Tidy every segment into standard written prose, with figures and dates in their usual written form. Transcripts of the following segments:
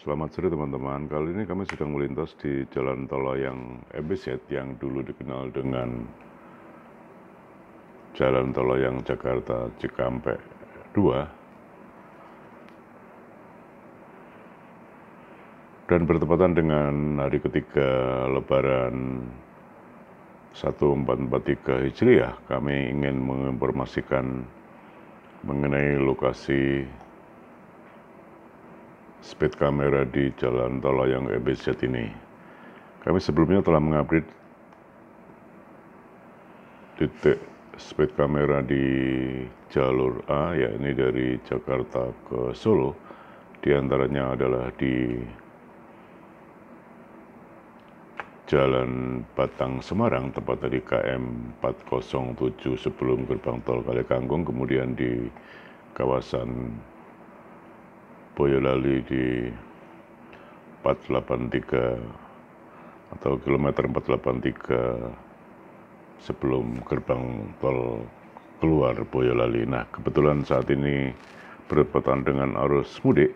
Selamat sore teman-teman, kali ini kami sedang melintas di Jalan Tol Layang MBZ yang dulu dikenal dengan Jalan Tol Layang Jakarta Cikampek 2, dan bertepatan dengan hari ketiga Lebaran 1443 Hijriah. Kami ingin menginformasikan mengenai lokasi speed kamera di Jalan Tol Layang MBZ ini. Kami sebelumnya telah mengupdate titik speed kamera di jalur A, yakni dari Jakarta ke Solo. Di antaranya adalah di Jalan Batang Semarang, tepatnya di KM 407 sebelum gerbang tol Kalikangkung, kemudian di kawasan Boyolali di 483 atau kilometer 483 sebelum gerbang tol keluar Boyolali. Nah, kebetulan saat ini bertepatan dengan arus mudik,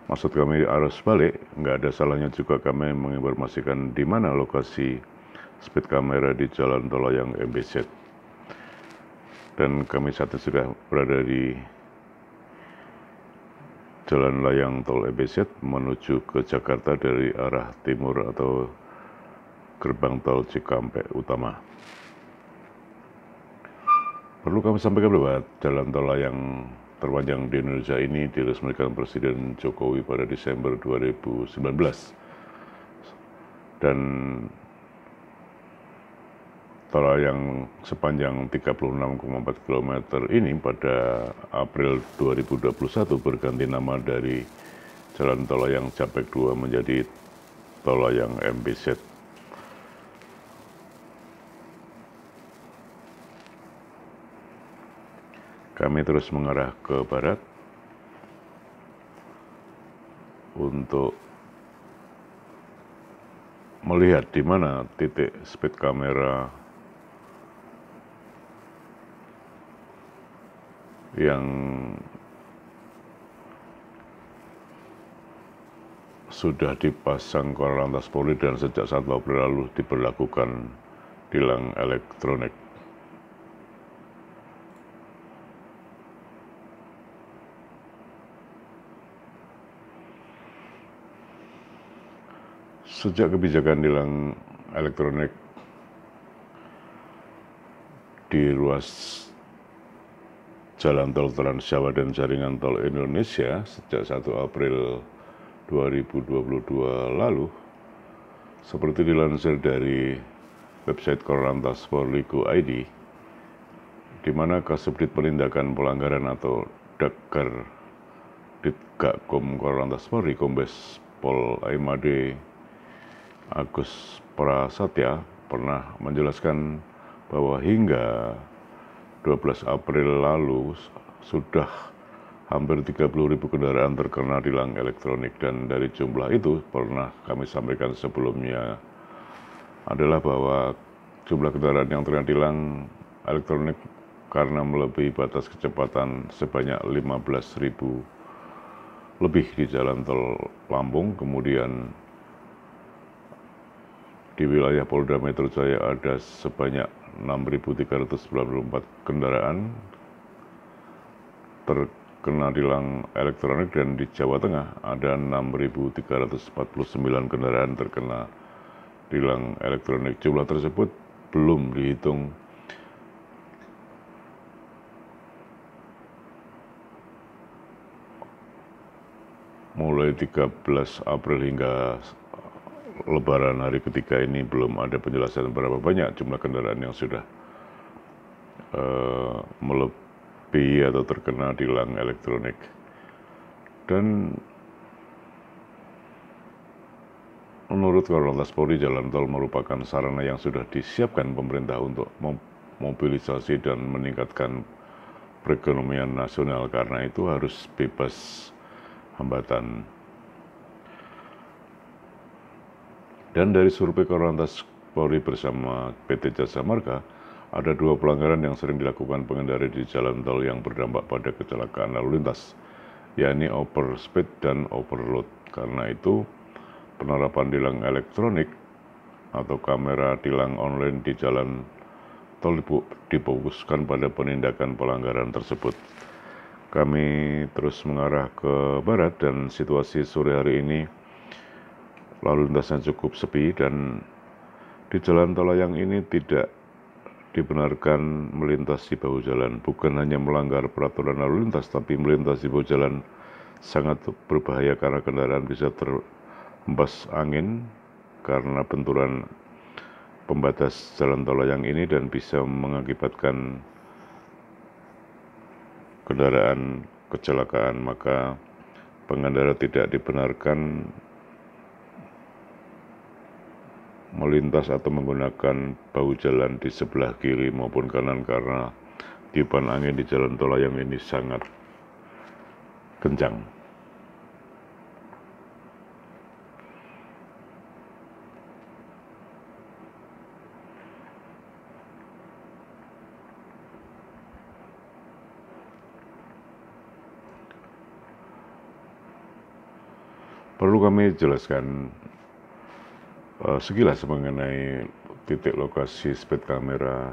maksud kami arus balik, nggak ada salahnya juga kami menginformasikan di mana lokasi speed kamera di Jalan Tol Layang MBZ. Dan kami saat ini sudah berada di Jalan Layang Tol MBZ menuju ke Jakarta dari arah timur atau gerbang tol Cikampek Utama. Perlu kami sampaikan bahwa jalan tol layang terpanjang di Indonesia ini diresmikan Presiden Jokowi pada Desember 2019. Dan tol layang sepanjang 36,4 km ini pada April 2021 berganti nama dari Jalan Tol Layang Japek 2 menjadi Tol Layang MBZ. Kami terus mengarah ke barat untuk melihat di mana titik speed kamera yang sudah dipasang Korlantas Polri dan sejak 1 April lalu diberlakukan tilang elektronik. Sejak kebijakan tilang elektronik di ruas jalan tol Trans Jawa dan jaringan tol Indonesia sejak 1 April 2022 lalu, seperti dilansir dari website Korlantas Polri.id, di mana Kasubdit Penindakan Pelanggaran atau Dakar Ditgakum Korlantas Polri Kombes Pol Aimade Agus Prasetya pernah menjelaskan bahwa hingga 12 April lalu sudah hampir 30.000 kendaraan terkena tilang elektronik, dan dari jumlah itu pernah kami sampaikan sebelumnya adalah bahwa jumlah kendaraan yang terkena tilang elektronik karena melebihi batas kecepatan sebanyak 15.000 lebih di jalan tol Lampung. Kemudian di wilayah Polda Metro Jaya ada sebanyak 6.394 kendaraan terkena tilang elektronik, dan di Jawa Tengah ada 6.349 kendaraan terkena tilang elektronik. Jumlah tersebut belum dihitung mulai 13 April hingga Lebaran hari ketiga ini. Belum ada penjelasan berapa banyak jumlah kendaraan yang sudah melebihi atau terkena tilang elektronik. Dan menurut Korlantas Polri, jalan tol merupakan sarana yang sudah disiapkan pemerintah untuk memobilisasi dan meningkatkan perekonomian nasional, karena itu harus bebas hambatan. Dan dari survei Korlantas Polri bersama PT Jasa Marga, ada 2 pelanggaran yang sering dilakukan pengendara di jalan tol yang berdampak pada kecelakaan lalu lintas, yakni overspeed dan overload. Karena itu penerapan tilang elektronik atau kamera tilang online di jalan tol difokuskan pada penindakan pelanggaran tersebut. Kami terus mengarah ke barat dan situasi sore hari ini lalu lintasnya cukup sepi, dan di jalan tol layang ini tidak dibenarkan melintasi bahu jalan. Bukan hanya melanggar peraturan lalu lintas, tapi melintasi bahu jalan sangat berbahaya karena kendaraan bisa terhempas angin karena benturan pembatas jalan tol layang ini dan bisa mengakibatkan kendaraan kecelakaan. Maka pengendara tidak dibenarkan melintas atau menggunakan bahu jalan di sebelah kiri maupun kanan karena tiupan angin di jalan tol layang ini sangat kencang. Perlu kami jelaskan sekilas mengenai titik lokasi speed kamera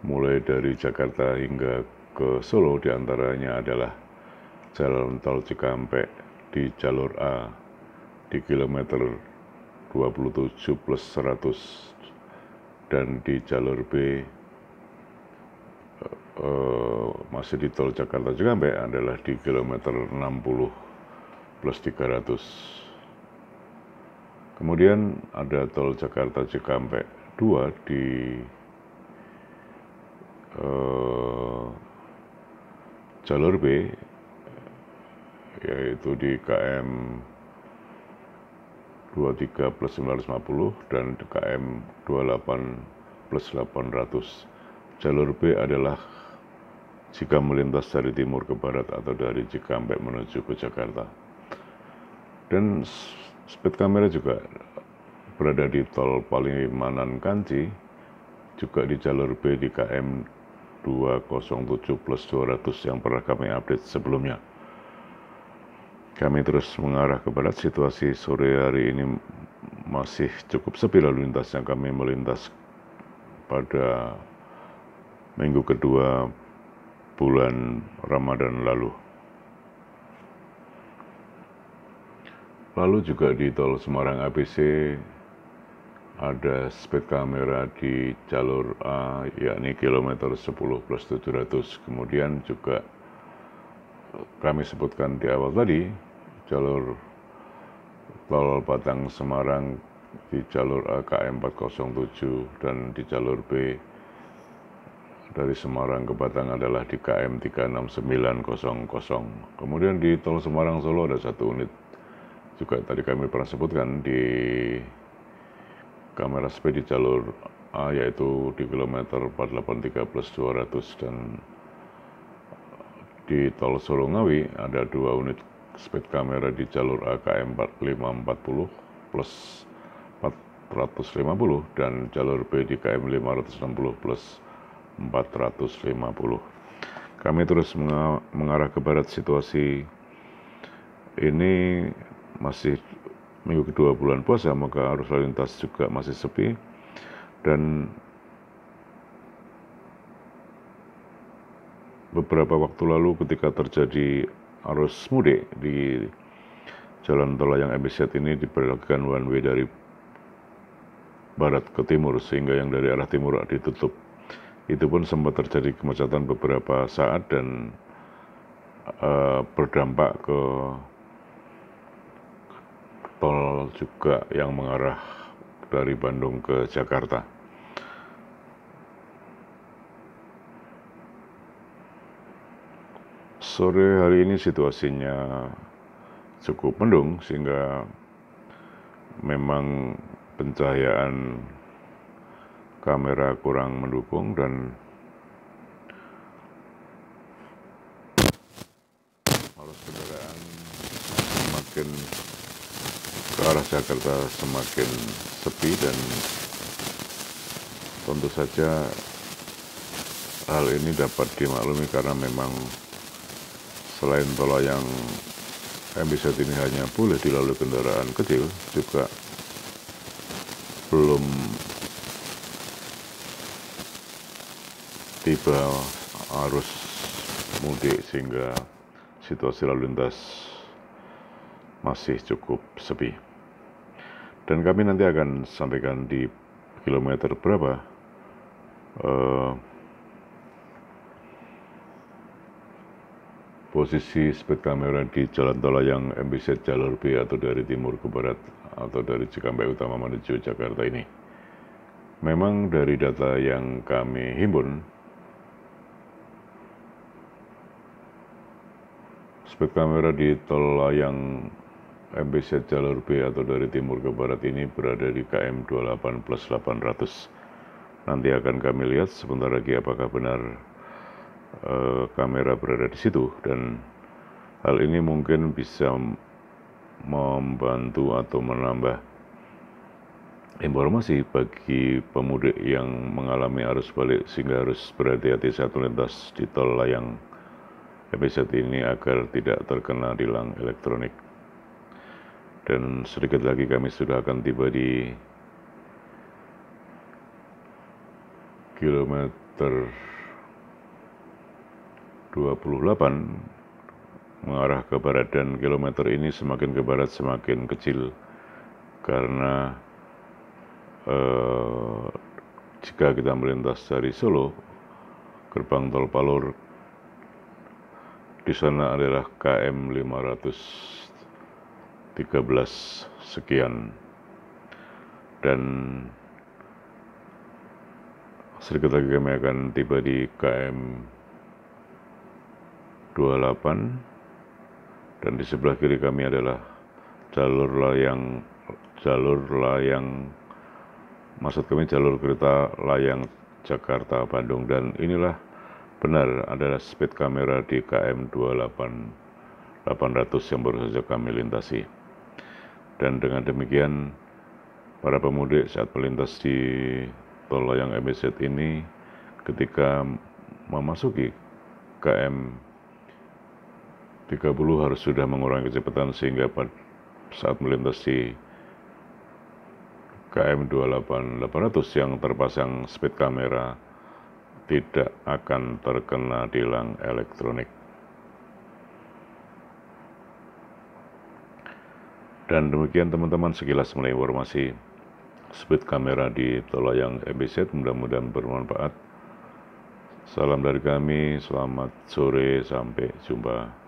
mulai dari Jakarta hingga ke Solo. Diantaranya adalah jalan tol Cikampek di jalur A di kilometer 27+100 dan di jalur B masih di tol Jakarta Cikampek adalah di kilometer 60+300. Kemudian ada tol Jakarta Cikampek 2 di jalur B, yaitu di KM 23+950 dan KM 28+800. Jalur B adalah jika melintas dari timur ke barat atau dari Cikampek menuju ke Jakarta. Dan speed kamera juga berada di tol Palimanan Kanci, juga di jalur B di KM 207+200 yang pernah kami update sebelumnya. Kami terus mengarah ke barat. Situasi sore hari ini masih cukup sepi lalu lintas yang kami melintas pada minggu kedua bulan Ramadan lalu. Lalu juga di tol Semarang ABC ada speed kamera di jalur A, yakni kilometer 10+700. Kemudian juga kami sebutkan di awal tadi, jalur tol Batang Semarang di jalur A KM 407 dan di jalur B dari Semarang ke Batang adalah di KM 36900. Kemudian di tol Semarang Solo ada satu unit juga tadi kami pernah sebutkan di kamera speed di jalur A, yaitu di kilometer 483+200, dan di tol Solo Ngawi ada 2 unit speed kamera di jalur A KM 4540+450 dan jalur B di KM 560+450. Kami terus mengarah ke barat. Situasi ini masih minggu kedua bulan puasa, maka arus lalu lintas juga masih sepi. Dan beberapa waktu lalu ketika terjadi arus mudik di jalan tol layang MBZ ini diberlakukan one way dari barat ke timur, sehingga yang dari arah timur ditutup. Itu pun sempat terjadi kemacetan beberapa saat dan berdampak ke tol juga yang mengarah dari Bandung ke Jakarta. Sore hari ini situasinya cukup mendung sehingga memang pencahayaan kamera kurang mendukung, dan arus kendaraan semakin ke arah Jakarta semakin sepi, dan tentu saja hal ini dapat dimaklumi karena memang selain tol layang MBZ ini hanya boleh dilalui kendaraan kecil, juga belum tiba arus mudik sehingga situasi lalu lintas masih cukup sepi. Dan kami nanti akan sampaikan di kilometer berapa posisi speed kamera di jalan tol layang MBZ jalur B atau dari timur ke barat atau dari Cikampek Utama menuju Jakarta ini. Memang dari data yang kami himpun, speed kamera di tol layang MBZ jalur B atau dari timur ke barat ini berada di KM 28 plus 800. Nanti akan kami lihat sebentar lagi apakah benar kamera berada di situ, dan hal ini mungkin bisa membantu atau menambah informasi bagi pemudik yang mengalami arus balik sehingga harus berhati-hati saat melintas di tol layang MBZ ini agar tidak terkena tilang elektronik. Dan sedikit lagi kami sudah akan tiba di kilometer 28 mengarah ke barat, dan kilometer ini semakin ke barat semakin kecil karena jika kita melintas dari Solo, gerbang tol Palur di sana adalah KM 513 sekian, dan sedikit lagi kami akan tiba di KM 28, dan di sebelah kiri kami adalah jalur kereta layang Jakarta Bandung, dan inilah benar adalah speed kamera di KM 28800 yang baru saja kami lintasi. Dan dengan demikian, para pemudik saat melintas di tol layang MBZ ini, ketika memasuki KM 30 harus sudah mengurangi kecepatan sehingga saat melintas di KM 28800 yang terpasang speed kamera tidak akan terkena tilang elektronik. Dan demikian teman-teman sekilas mengenai informasi speed kamera di tol layang MBZ, mudah-mudahan bermanfaat. Salam dari kami, selamat sore, sampai jumpa.